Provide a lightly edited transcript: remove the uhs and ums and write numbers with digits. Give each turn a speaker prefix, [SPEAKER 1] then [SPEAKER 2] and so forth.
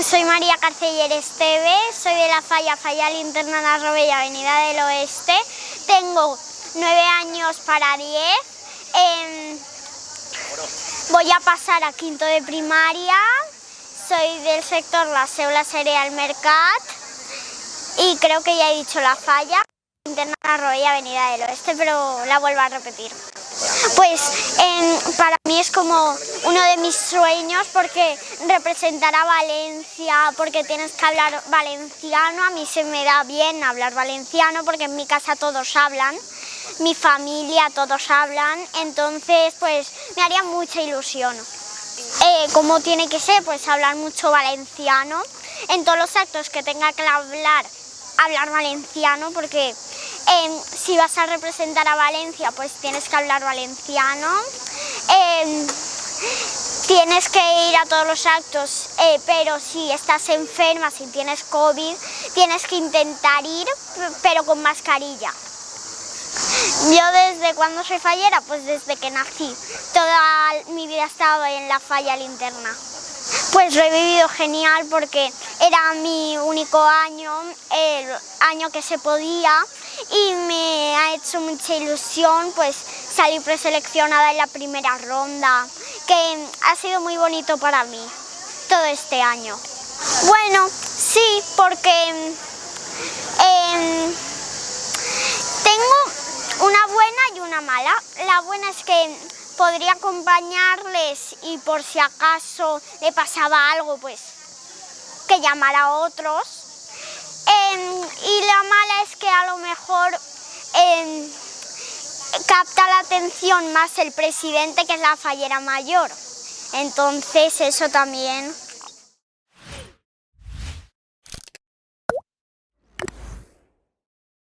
[SPEAKER 1] Soy María Carceller Esteve, soy de la Falla Linterna de Arrobella, Avenida del Oeste. Tengo 9 años para 10. Voy a pasar a quinto de primaria. Soy del sector La Seu, La Cereal, Mercat. Y creo que ya he dicho la Falla Linterna de Arrobella, Avenida del Oeste, pero la vuelvo a repetir. Pues para mí es como uno de mis sueños, porque representar a Valencia, porque tienes que hablar valenciano. A mí se me da bien hablar valenciano porque en mi casa todos hablan, mi familia todos hablan, entonces pues me haría mucha ilusión. Como tiene que ser, pues hablar mucho valenciano, en todos los actos que tenga que hablar valenciano, porque si vas a representar a Valencia, pues tienes que hablar valenciano. Tienes que ir a todos los actos, pero si estás enferma, si tienes COVID, tienes que intentar ir, pero con mascarilla. Yo desde cuando soy fallera, pues desde que nací, toda mi vida he estado en la Falla Linterna. Pues lo he vivido genial porque era mi único año, el año que se podía, y me ha hecho mucha ilusión pues salir preseleccionada en la primera ronda, que ha sido muy bonito para mí todo este año. Bueno, sí, porque tengo una buena y una mala. La buena es que podría acompañarles y por si acaso le pasaba algo, pues que llamara a otros. Y la mala es que a lo mejor capta la atención más el presidente, que es la fallera mayor. Entonces eso también